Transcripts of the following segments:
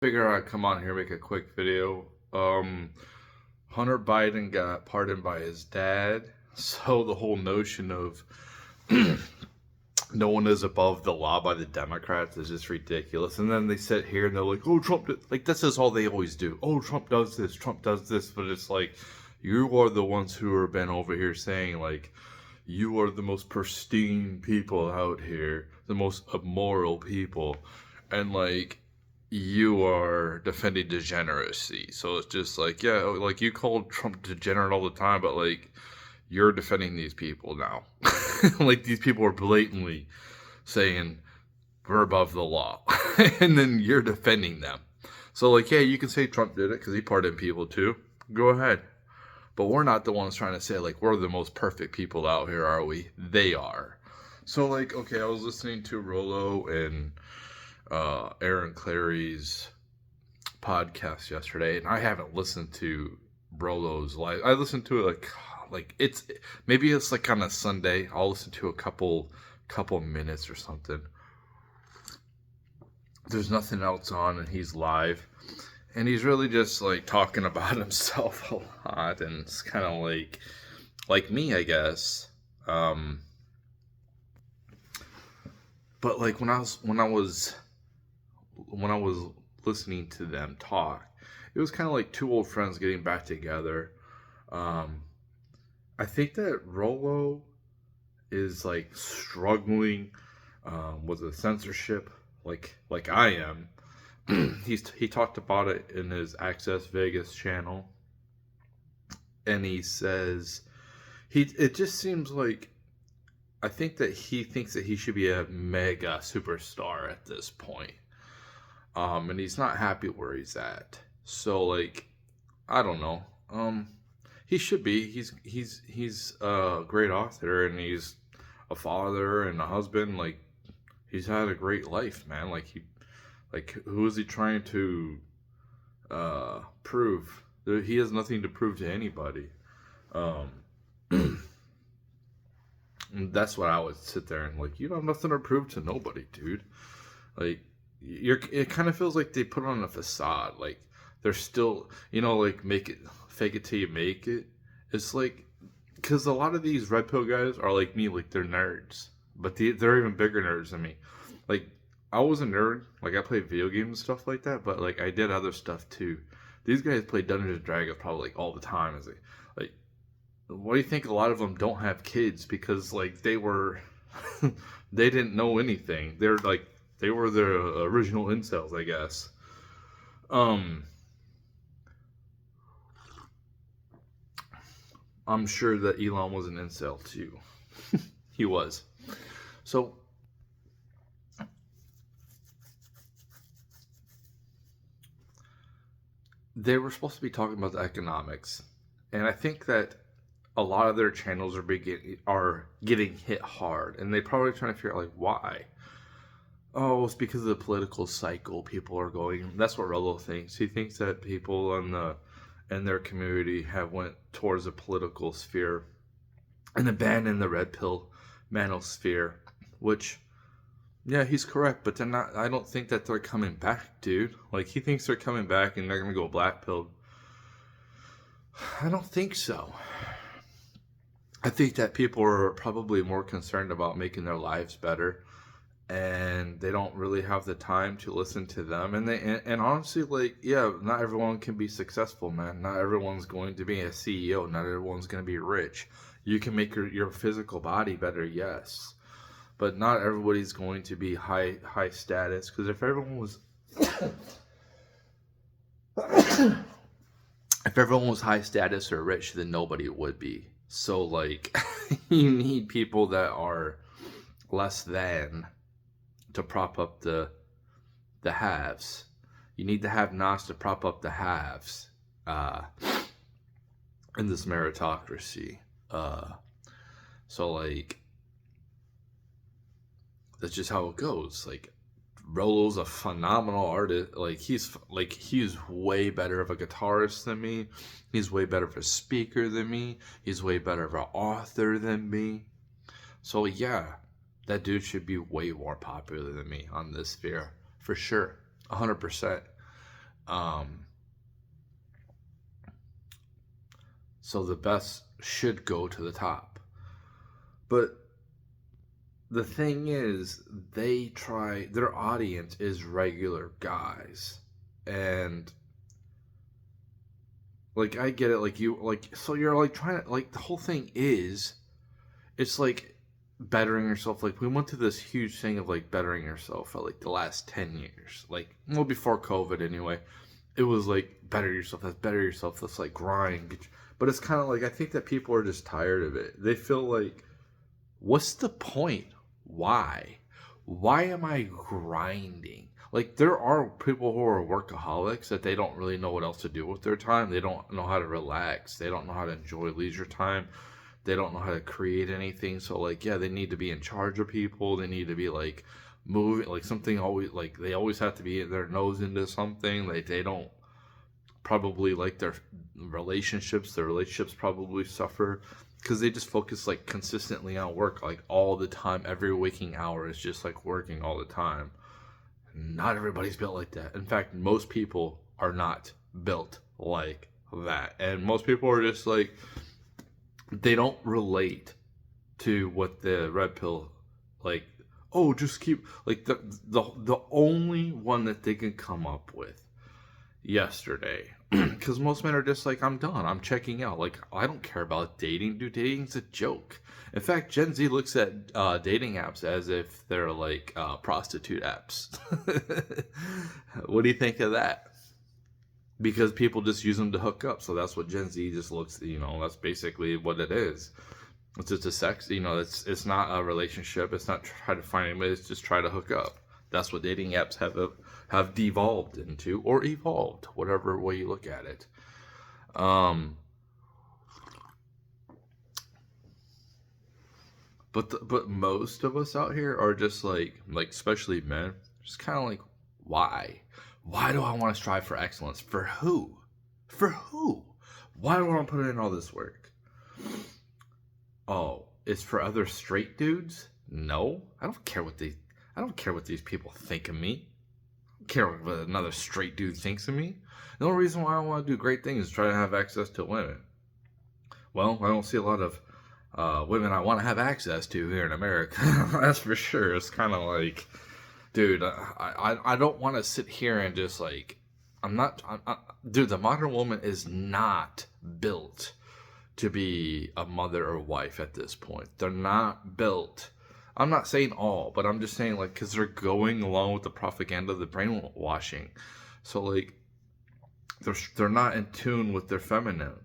Figure I'd come on here, make a quick video. Hunter Biden got pardoned by his dad, so the whole notion of no one is above the law by the Democrats is just ridiculous. And then they sit here and they're like, "Oh, Trump did. Like this is all they always do. Oh, Trump does this. Trump does this." But it's like you are the ones who have been over here saying like you are the most pristine people out here, the most immoral people, and like you are defending degeneracy. So it's just like, yeah, like you called Trump degenerate all the time, but like you're defending these people now. Like these people are blatantly saying we're above the law, and then you're defending them. So like, yeah, you can say Trump did it because he pardoned people too. Go ahead. But we're not the ones trying to say like we're the most perfect people out here, are we? They are. So like, okay, I was listening to Rollo and Clary's podcast yesterday, and I haven't listened to Rollo's live. I listened to it like it's maybe it's like on a Sunday. I'll listen to a couple minutes or something. There's nothing else on, and he's live, and he's really just like talking about himself a lot, and it's kind of like me, I guess. But like when I was listening to them talk, it was kind of like two old friends getting back together. Um, I think that Rollo is like struggling with the censorship, like I am. He talked about it in his Access Vegas channel, and he says he it just seems like I think that he thinks that he should be a mega superstar at this point. And he's not happy where he's at. So like, I don't know. He should be. He's a great author and he's a father and a husband. Like he's had a great life, man. Like who is he trying to prove? He has nothing to prove to anybody. Um, and that's what I would sit there and like, you have nothing to prove to nobody, dude. Like it kind of feels like they put on a facade. Like they're still, like make it fake it till you make it. It's like because a lot of these red pill guys are like me, like they're nerds, but they're even bigger nerds than me. Like I was a nerd, like I played video games and stuff like that, but like I did other stuff too. These guys play Dungeons and Dragons probably like all the time. Is like why do you think a lot of them don't have kids? Because like they were, they didn't know anything. They're like they were the original incels, I guess. Um, I'm sure that Elon was an incel too. He was. So they were supposed to be talking about the economics, and I think that a lot of their channels are getting hit hard, and they probably trying to figure out like why. Oh, it's because of the political cycle people are going. That's what Rollo thinks. He thinks that people in their community have went towards the political sphere and abandoned the red pill manosphere, which yeah, he's correct. But they're not. I don't think that they're coming back, dude. Like he thinks they're coming back and they're gonna go black pilled. I don't think so. I think that people are probably more concerned about making their lives better and they don't really have the time to listen to them and honestly like yeah, not everyone can be successful, man. Not everyone's going to be a CEO, not everyone's going to be rich. You can make your physical body better, yes, but not everybody's going to be high status because if everyone was if everyone was high status or rich, then nobody would be. So like you need people that are less than to prop up the haves. You need to have Nas to prop up the haves uh, in this meritocracy. Uh, so like that's just how it goes. Like Rollo's a phenomenal artist. He's way better of a guitarist than me. He's way better of a speaker than me. He's way better of an author than me. So yeah, that dude should be way more popular than me on this sphere for sure, 100%. Um, so the best should go to the top. But the thing is, their audience is regular guys. And like I get it, so you're like trying to, like, the whole thing is, it's like bettering yourself. Like, we went through this huge thing of like bettering yourself for like the last 10 years. Like, well, before COVID anyway. It was like better yourself, let's like grind. But it's kind of like, I think that people are just tired of it. They feel like, what's the point? Why? Why am I grinding? Like, there are people who are workaholics that they don't really know what else to do with their time. They don't know how to relax. They don't know how to enjoy leisure time. They don't know how to create anything. So, like, yeah, they need to be in charge of people. They need to be, like, moving, like, something always, like, they always have to be their nose into something. Like, they don't probably like their relationships. Their relationships probably suffer because they just focus, like, consistently on work, like, all the time. Every waking hour is just, like, working all the time. Not everybody's built like that. In fact, most people are not built like that. And most people are just like, they don't relate to what the red pill, like, oh, just keep, like, the only one that they can come up with yesterday, because most men are just like, I'm done, I'm checking out, like, I don't care about dating, dude. Dating's a joke. In fact, Gen Z looks at dating apps as if they're like prostitute apps. What do you think of that? Because people just use them to hook up, so that's what Gen Z just looks, that's basically what it is. It's just a sex, it's not a relationship. It's not try to find anybody. It's just try to hook up. That's what dating apps have devolved into, or evolved, whatever way you look at it. But most of us out here are just like especially men, just kind of like, why? Why do I want to strive for excellence? For who? For who? Why do I want to put in all this work? Oh, it's for other straight dudes? No, I don't care what these people think of me. I don't care what another straight dude thinks of me. The only reason why I want to do great things is try to have access to women. Well, I don't see a lot of women I want to have access to here in America. That's for sure. It's kind of like, dude, I don't want to sit here and just like, dude, the modern woman is not built to be a mother or wife at this point. They're not built. I'm not saying all, but I'm just saying, like, because they're going along with the propaganda, the brainwashing. So, like, they're not in tune with their feminine.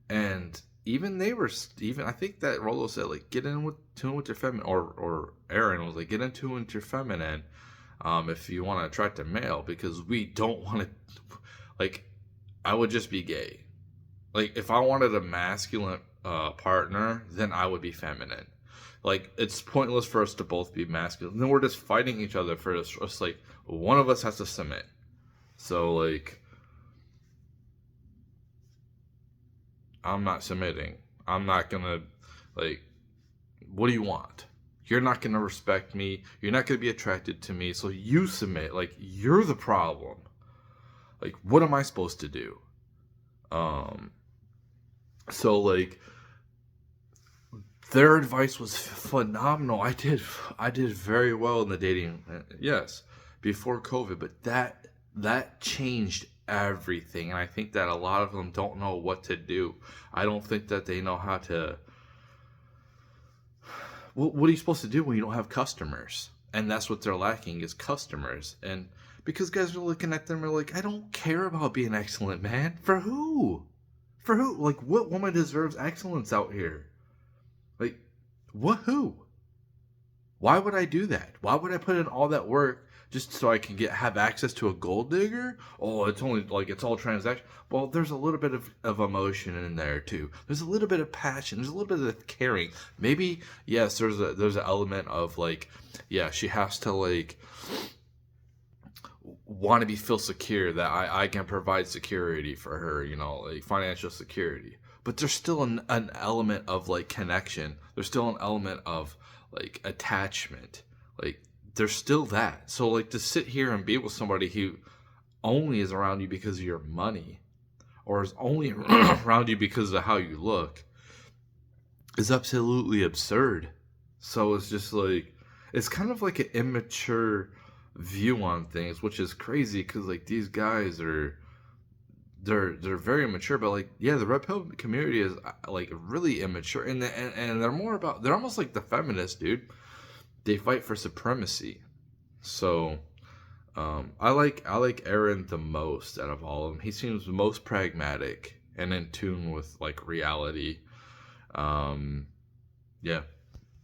And even I think that Rollo said, like, get in tune with your feminine, or Aaron was like, get in tune with your feminine, if you want to attract a male, because we don't want to, like, I would just be gay. Like, if I wanted a masculine partner, then I would be feminine. Like, it's pointless for us to both be masculine. Then we're just fighting each other for this. It's like, one of us has to submit. So, like, I'm not submitting. I'm not gonna, like, what do you want? You're not gonna respect me. You're not gonna be attracted to me. So you submit. Like, you're the problem. Like, what am I supposed to do? So, like, their advice was phenomenal. I did very well in the dating, yes, before COVID, but that changed everything. And I think that a lot of them don't know what to do. I don't think that they know how to, what are you supposed to do when you don't have customers? And that's what they're lacking, is customers. And because guys are looking at them, are like, I don't care about being excellent, man. For who? For who? Like, what woman deserves excellence out here? Like, what? Who? Why would I do that? Why would I put in all that work just so I can have access to a gold digger? Oh, it's only, like, it's all transaction. Well, there's a little bit of emotion in there too. There's a little bit of passion. There's a little bit of caring. Maybe, yes, there's an element of, like, yeah, she has to, like, want to feel secure that I can provide security for her, like financial security. But there's still an element of, like, connection. There's still an element of, like, attachment. Like, there's still that. So, like, to sit here and be with somebody who only is around you because of your money, or is only around you because of how you look, is absolutely absurd. So it's just like, it's kind of like an immature view on things, which is crazy because like these guys are, they're very immature, but like, yeah, the red pill community is like really immature, and they're more about, they're almost like the feminists, dude. They fight for supremacy. So I like Aaron the most out of all of them. He seems most pragmatic and in tune with like reality. Um, yeah,